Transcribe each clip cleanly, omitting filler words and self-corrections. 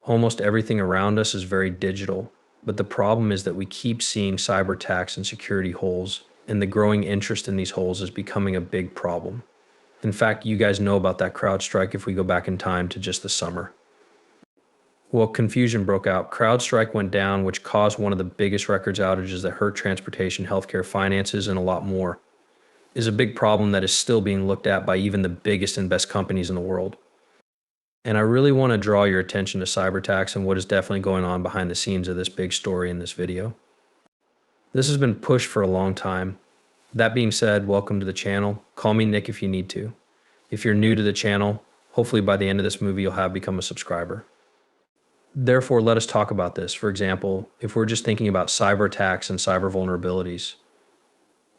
Almost everything around us is very digital, but the problem is that we keep seeing cyber attacks and security holes, and the growing interest in these holes is becoming a big problem. In fact, you guys know about that CrowdStrike if we go back in time to just the summer. Well, confusion broke out. CrowdStrike went down, which caused one of the biggest records outages that hurt transportation, healthcare, finances, and a lot more. It is a big problem that is still being looked at by even the biggest and best companies in the world. And I really want to draw your attention to cyber attacks and what is definitely going on behind the scenes of this big story in this video. This has been pushed for a long time. That being said, welcome to the channel. Call me Nick if you need to. If you're new to the channel, hopefully by the end of this movie you'll have become a subscriber. Therefore, let us talk about this. For example, if we're just thinking about cyber attacks and cyber vulnerabilities,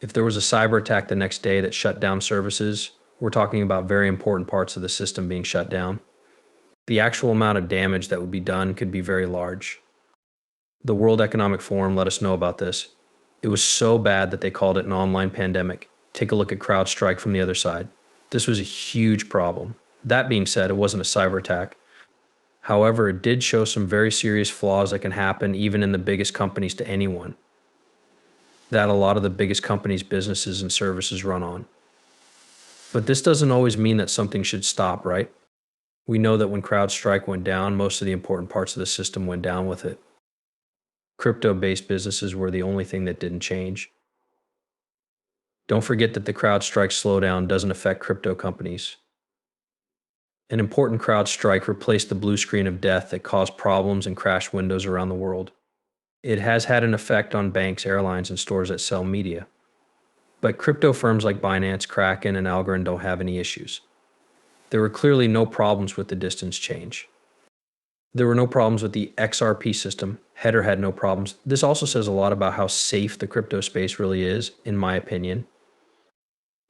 if there was a cyber attack the next day that shut down services, we're talking about very important parts of the system being shut down. The actual amount of damage that would be done could be very large. The World Economic Forum let us know about this. It was so bad that they called it an online pandemic. Take a look at CrowdStrike from the other side. This was a huge problem. That being said, it wasn't a cyber attack. However, it did show some very serious flaws that can happen even in the biggest companies to anyone, that a lot of the biggest companies' businesses and services run on. But this doesn't always mean that something should stop, right? We know that when CrowdStrike went down, most of the important parts of the system went down with it. Crypto-based businesses were the only thing that didn't change. Don't forget that the CrowdStrike slowdown doesn't affect crypto companies. An important CrowdStrike replaced the blue screen of death that caused problems and crashed windows around the world. It has had an effect on banks, airlines, and stores that sell media. But crypto firms like Binance, Kraken, and Algorand don't have any issues. There were clearly no problems with the distance change. There were no problems with the XRP system. Header had no problems. This also says a lot about how safe the crypto space really is, in my opinion.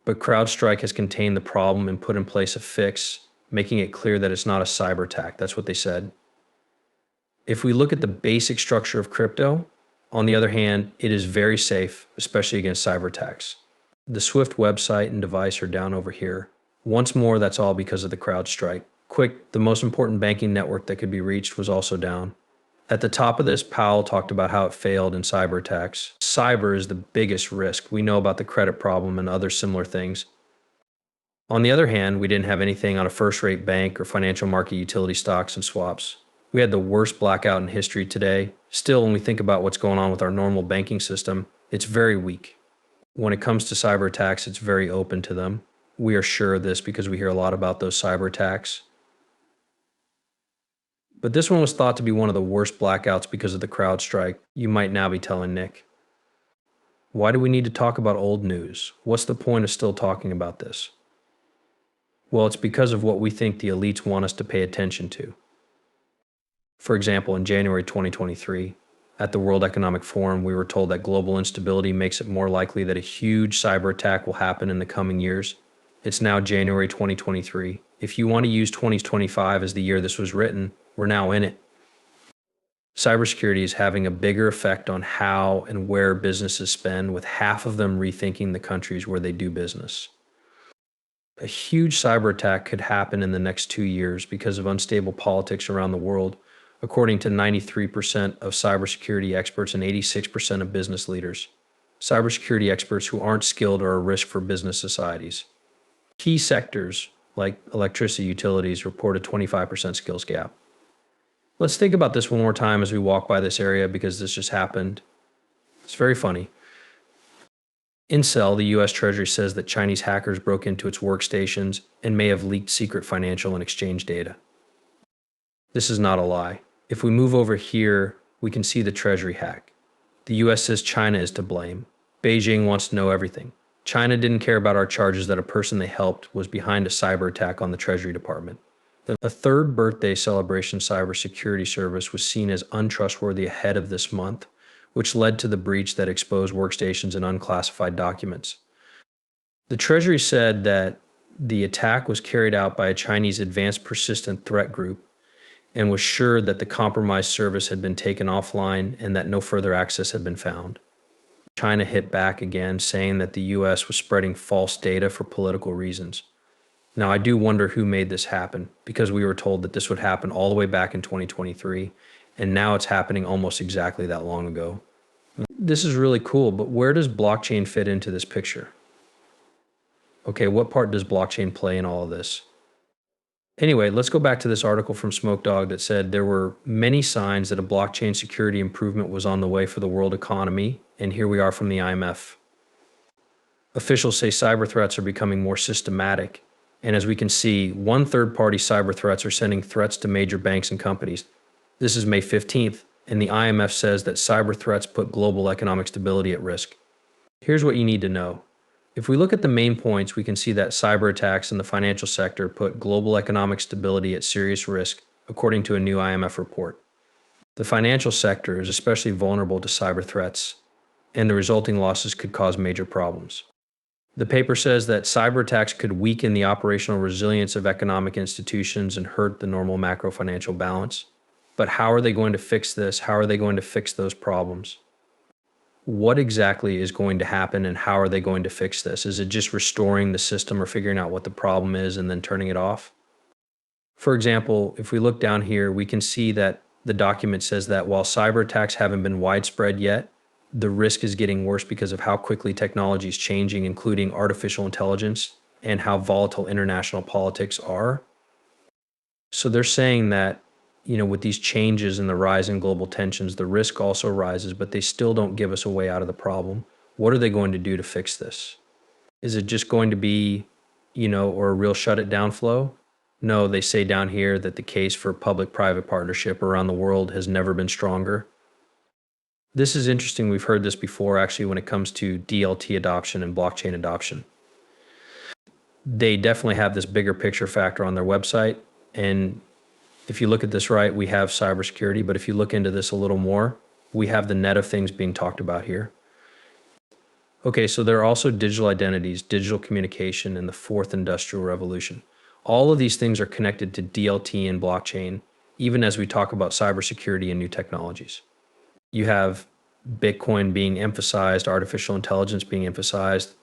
But CrowdStrike has contained the problem and put in place a fix, making it clear that it's not a cyber attack. That's what they said. If we look at the basic structure of crypto, on the other hand, it is very safe, especially against cyber attacks. The Swift website and device are down over here. Once more, that's all because of the CrowdStrike. Quick, the most important banking network that could be reached was also down. At the top of this, Powell talked about how it failed in cyber attacks. Cyber is the biggest risk. We know about the credit problem and other similar things. On the other hand, we didn't have anything on a first-rate bank or financial market utility stocks and swaps. We had the worst blackout in history today. Still, when we think about what's going on with our normal banking system, it's very weak. When it comes to cyber attacks, it's very open to them. We are sure of this because we hear a lot about those cyber attacks. But this one was thought to be one of the worst blackouts because of the CrowdStrike. You might now be telling Nick, why do we need to talk about old news? What's the point of still talking about this? Well, it's because of what we think the elites want us to pay attention to. For example, in January 2023, at the World Economic Forum, we were told that global instability makes it more likely that a huge cyber attack will happen in the coming years. It's now January 2023. If you want to use 2025 as the year this was written, we're now in it. Cybersecurity is having a bigger effect on how and where businesses spend, with half of them rethinking the countries where they do business. A huge cyber attack could happen in the next 2 years because of unstable politics around the world, according to 93% of cybersecurity experts and 86% of business leaders. Cybersecurity experts who aren't skilled are a risk for business societies. Key sectors like electricity utilities report a 25% skills gap. Let's think about this one more time as we walk by this area because this just happened. It's very funny. Incel, the US Treasury, says that Chinese hackers broke into its workstations and may have leaked secret financial and exchange data. This is not a lie. If we move over here, we can see the Treasury hack. The US says China is to blame. Beijing wants to know everything. China didn't care about our charges that a person they helped was behind a cyber attack on the Treasury Department. A third birthday celebration cybersecurity service was seen as untrustworthy ahead of this month, which led to the breach that exposed workstations and unclassified documents. The Treasury said that the attack was carried out by a Chinese advanced persistent threat group and was sure that the compromised service had been taken offline and that no further access had been found. China hit back again, saying that the US was spreading false data for political reasons. Now, I do wonder who made this happen because we were told that this would happen all the way back in 2023, and now it's happening almost exactly that long ago. This is really cool, but where does blockchain fit into this picture? Okay, what part does blockchain play in all of this? Anyway, let's go back to this article from Smoke Dog that said there were many signs that a blockchain security improvement was on the way for the world economy, and here we are from the IMF. Officials say cyber threats are becoming more systematic, and as we can see, one third-party cyber threats are sending threats to major banks and companies. This is May 15th, and the IMF says that cyber threats put global economic stability at risk. Here's what you need to know. If we look at the main points, we can see that cyber attacks in the financial sector put global economic stability at serious risk, according to a new IMF report. The financial sector is especially vulnerable to cyber threats, and the resulting losses could cause major problems. The paper says that cyber attacks could weaken the operational resilience of economic institutions and hurt the normal macro financial balance. But how are they going to fix this? How are they going to fix those problems? What exactly is going to happen and how are they going to fix this? Is it just restoring the system or figuring out what the problem is and then turning it off? For example, if we look down here, we can see that the document says that while cyber attacks haven't been widespread yet, the risk is getting worse because of how quickly technology is changing, including artificial intelligence and how volatile international politics are. So they're saying that with these changes and the rise in global tensions, the risk also rises, but they still don't give us a way out of the problem. What are they going to do to fix this? Is it just going to be, or a real shut it down flow? No, they say down here that the case for public-private partnership around the world has never been stronger. This is interesting. We've heard this before, actually, when it comes to DLT adoption and blockchain adoption. They definitely have this bigger picture factor on their website, and if you look at this right, we have cybersecurity, but if you look into this a little more, we have the net of things being talked about here. Okay, so there are also digital identities, digital communication, and the fourth industrial revolution. All of these things are connected to DLT and blockchain, even as we talk about cybersecurity and new technologies. You have Bitcoin being emphasized, artificial intelligence being emphasized,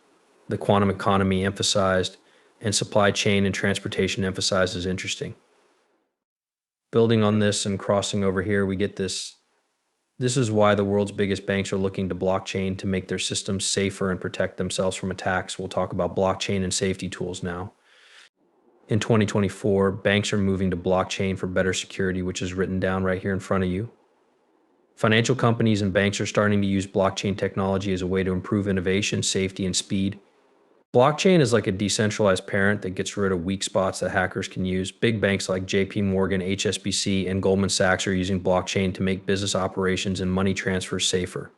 the quantum economy emphasized, and supply chain and transportation emphasized as interesting. Building on this and crossing over here, we get this. This is why the world's biggest banks are looking to blockchain to make their systems safer and protect themselves from attacks. We'll talk about blockchain and safety tools now. In 2024, banks are moving to blockchain for better security, which is written down right here in front of you. Financial companies and banks are starting to use blockchain technology as a way to improve innovation, safety, and speed. Blockchain is like a decentralized parent that gets rid of weak spots that hackers can use. Big banks like JP Morgan, HSBC, and Goldman Sachs are using blockchain to make business operations and money transfers safer.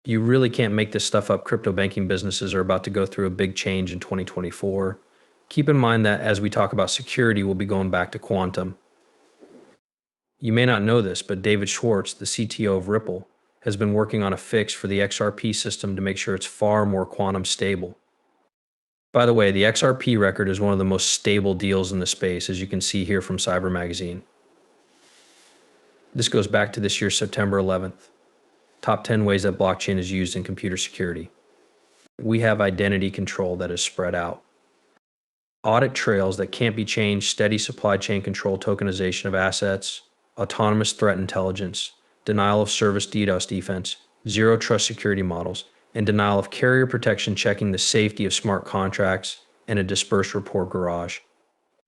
You really can't make this stuff up. Crypto banking businesses are about to go through a big change in 2024. Keep in mind that as we talk about security, we'll be going back to quantum. You may not know this, but David Schwartz, the CTO of Ripple, has been working on a fix for the XRP system to make sure it's far more quantum stable. By the way, the XRP record is one of the most stable deals in the space, as you can see here from Cyber Magazine. This goes back to this year's September 11th. Top 10 ways that blockchain is used in computer security. We have identity control that is spread out. Audit trails that can't be changed, steady supply chain control, tokenization of assets, autonomous threat intelligence, denial of service DDoS defense, zero trust security models, and denial of carrier protection checking the safety of smart contracts, and a dispersed report garage.